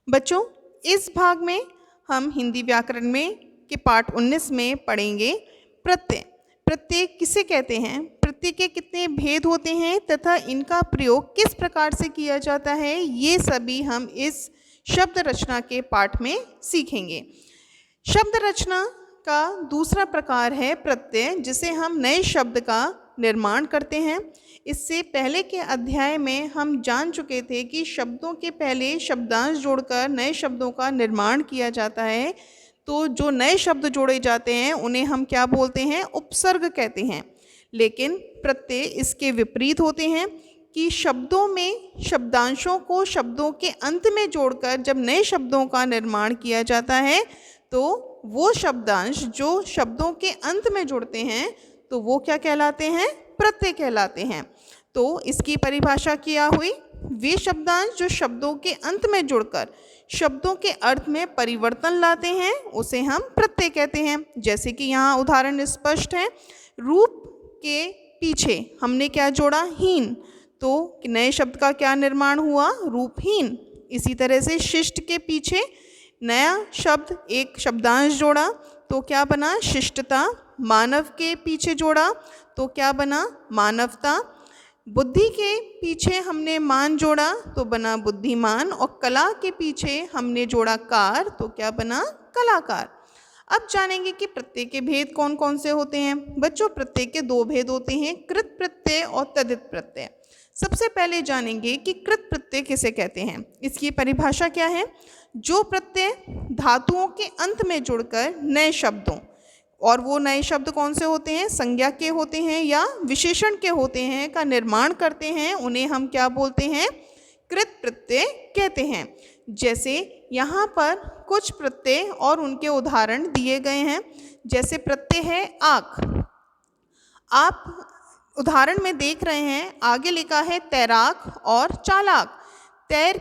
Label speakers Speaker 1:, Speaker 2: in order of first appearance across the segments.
Speaker 1: बच्चों, इस भाग में हम हिंदी व्याकरण में के पाठ 19 में पढ़ेंगे प्रत्यय। प्रत्यय किसे कहते हैं, प्रत्यय के कितने भेद होते हैं तथा इनका प्रयोग किस प्रकार से किया जाता है, ये सभी हम इस शब्द रचना के पाठ में सीखेंगे। शब्द रचना का दूसरा प्रकार है प्रत्यय, जिसे हम नए शब्द का निर्माण करते हैं। इससे पहले के अध्याय में हम जान चुके थे कि शब्दों के पहले शब्दांश जोड़कर नए शब्दों का निर्माण किया जाता है। तो जो नए शब्द जोड़े जाते हैं उन्हें हम क्या बोलते हैं, उपसर्ग कहते हैं। लेकिन प्रत्यय इसके विपरीत होते हैं कि शब्दों में शब्दांशों को शब्दों के अंत में जोड़कर जब नए शब्दों का निर्माण किया जाता है तो वो शब्दांश जो शब्दों के अंत में जुड़ते हैं तो वो क्या कहलाते हैं, प्रत्यय कहलाते हैं। तो इसकी परिभाषा क्या हुई, वे शब्दांश जो शब्दों के अंत में जुड़कर शब्दों के अर्थ में परिवर्तन लाते हैं उसे हम प्रत्यय कहते हैं। जैसे कि यहाँ उदाहरण स्पष्ट है, रूप के पीछे हमने क्या जोड़ा, हीन, तो नए शब्द का क्या निर्माण हुआ, रूपहीन। इसी तरह से शिष्ट के पीछे नया शब्द एक शब्दांश जोड़ा तो क्या बना, शिष्टता। मानव के पीछे जोड़ा तो क्या बना, मानवता। बुद्धि के पीछे हमने मान जोड़ा तो बना बुद्धिमान, और कला के पीछे हमने जोड़ा कार तो क्या बना, कलाकार। अब जानेंगे कि प्रत्यय के भेद कौन कौन से होते हैं। बच्चों, प्रत्यय के दो भेद होते हैं, कृत प्रत्यय और तदित प्रत्यय। सबसे पहले जानेंगे कि कृत प्रत्यय किसे कहते हैं। इसकी परिभाषा क्या है, जो प्रत्यय धातुओं के अंत में जुड़कर नए शब्दों, और वो नए शब्द कौन से होते हैं, संज्ञा के होते हैं या विशेषण के होते हैं, का निर्माण करते हैं, उन्हें हम क्या बोलते हैं, कृत प्रत्यय कहते हैं। जैसे यहाँ पर कुछ प्रत्यय और उनके उदाहरण दिए गए हैं। जैसे प्रत्यय है आँख, आप उदाहरण में देख रहे हैं, आगे लिखा है तैराक और चालाक। तैर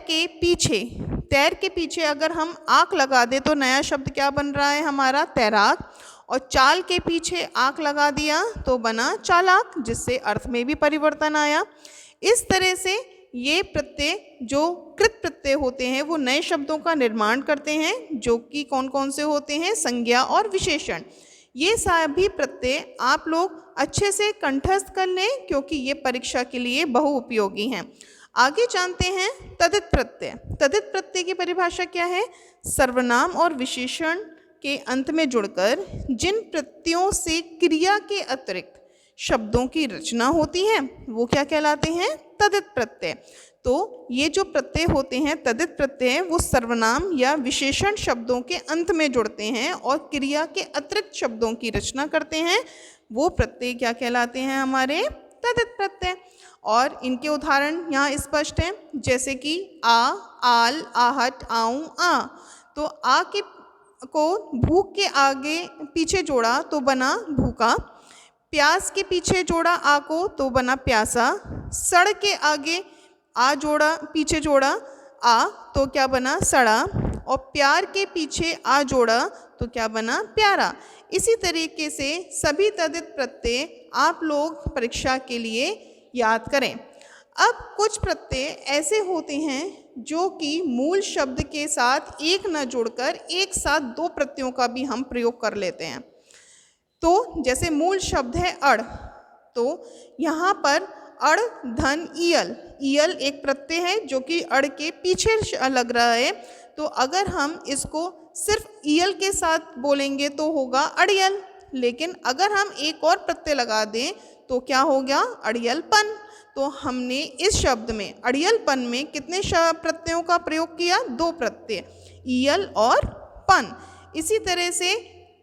Speaker 1: के पीछे अगर हम आँख लगा दें तो नया शब्द क्या बन रहा है हमारा, तैराक। और चाल के पीछे आँख लगा दिया तो बना चालाक, जिससे अर्थ में भी परिवर्तन आया। इस तरह से ये प्रत्यय जो कृत प्रत्यय होते हैं वो नए शब्दों का निर्माण करते हैं, जो कि कौन कौन से होते हैं, संज्ञा और विशेषण। ये सभी प्रत्यय आप लोग अच्छे से कंठस्थ कर लें क्योंकि ये परीक्षा के लिए बहुउपयोगी हैं। आगे जानते हैं तदित प्रत्यय। तदित प्रत्यय की परिभाषा क्या है, सर्वनाम और विशेषण के अंत में जुड़कर जिन प्रत्ययों से क्रिया के अतिरिक्त शब्दों की रचना होती है वो क्या कहलाते हैं, तदित प्रत्यय। तो ये जो प्रत्यय होते हैं तदित प्रत्यय, वो सर्वनाम या विशेषण शब्दों के अंत में जुड़ते हैं और क्रिया के अतिरिक्त शब्दों की रचना करते हैं, वो प्रत्यय क्या कहलाते हैं, हमारे तदित प्रत्यय। और इनके उदाहरण यहाँ स्पष्ट हैं, जैसे कि आ, आल, आहट, आऊं, आ। तो आ के को भूख के आगे पीछे जोड़ा तो बना भूखा, प्यास के पीछे जोड़ा आ को तो बना प्यासा, सड़ के आगे आ जोड़ा पीछे जोड़ा आ तो क्या बना, सड़ा, और प्यार के पीछे आ जोड़ा तो क्या बना, प्यारा। इसी तरीके से सभी तदित प्रत्यय आप लोग परीक्षा के लिए याद करें। अब कुछ प्रत्यय ऐसे होते हैं जो कि मूल शब्द के साथ एक न जुड़कर एक साथ दो प्रत्ययों का भी हम प्रयोग कर लेते हैं। तो जैसे मूल शब्द है अड़, तो यहाँ पर अड़, धन, ईयल। ईयल एक प्रत्यय है जो कि अड़ के पीछे लग रहा है, तो अगर हम इसको सिर्फ ईयल के साथ बोलेंगे तो होगा अड़ियल, लेकिन अगर हम एक और प्रत्यय लगा दें तो क्या हो गया, अड़ियलपन। तो हमने इस शब्द में अड़ियलपन में कितने प्रत्ययों का प्रयोग किया, दो प्रत्यय, ईयल और पन। इसी तरह से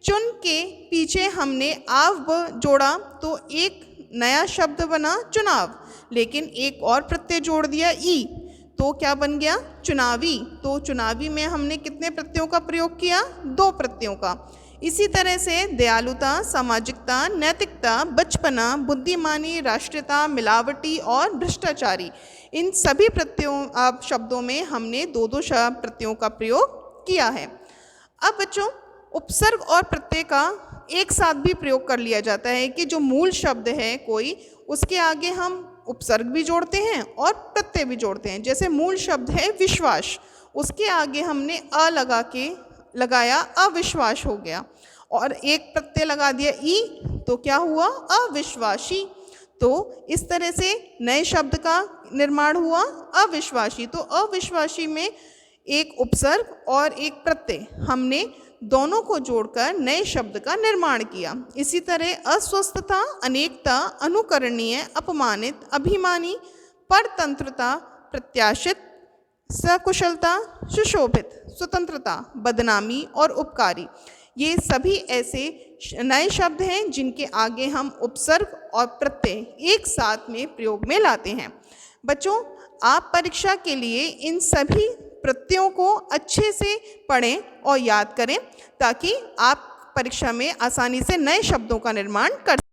Speaker 1: चुन के पीछे हमने आव जोड़ा तो एक नया शब्द बना चुनाव, लेकिन एक और प्रत्यय जोड़ दिया ई तो क्या बन गया, चुनावी। तो चुनावी में हमने कितने प्रत्ययों का प्रयोग किया, दो प्रत्ययों का। इसी तरह से दयालुता, सामाजिकता, नैतिकता, बचपना, बुद्धिमानी, राष्ट्रीयता, मिलावटी और भ्रष्टाचारी, इन सभी प्रत्ययों शब्दों में हमने दो दो प्रत्ययों का प्रयोग किया है। अब बच्चों, उपसर्ग और प्रत्यय का एक साथ भी प्रयोग कर लिया जाता है कि जो मूल शब्द है कोई, उसके आगे हम उपसर्ग भी जोड़ते हैं और प्रत्यय भी जोड़ते हैं। जैसे मूल शब्द है विश्वास, उसके आगे हमने लगाया, अविश्वास हो गया। और एक प्रत्यय लगा दिया ई, तो क्या हुआ? अविश्वासी। तो इस तरह से नए शब्द का निर्माण हुआ अविश्वासी। तो अविश्वासी में एक उपसर्ग और एक प्रत्यय, हमने दोनों को जोड़कर नए शब्द का निर्माण किया। इसी तरह अस्वस्थता, अनेकता, अनुकरणीय, अपमानित, अभिमानी, परतंत्रता, प्रत्याशित, सकुशलता, सुशोभित, स्वतंत्रता, बदनामी और उपकारी, ये सभी ऐसे नए शब्द हैं जिनके आगे हम उपसर्ग और प्रत्यय एक साथ में प्रयोग में लाते हैं। बच्चों, आप परीक्षा के लिए इन सभी प्रत्ययों को अच्छे से पढ़ें और याद करें, ताकि आप परीक्षा में आसानी से नए शब्दों का निर्माण कर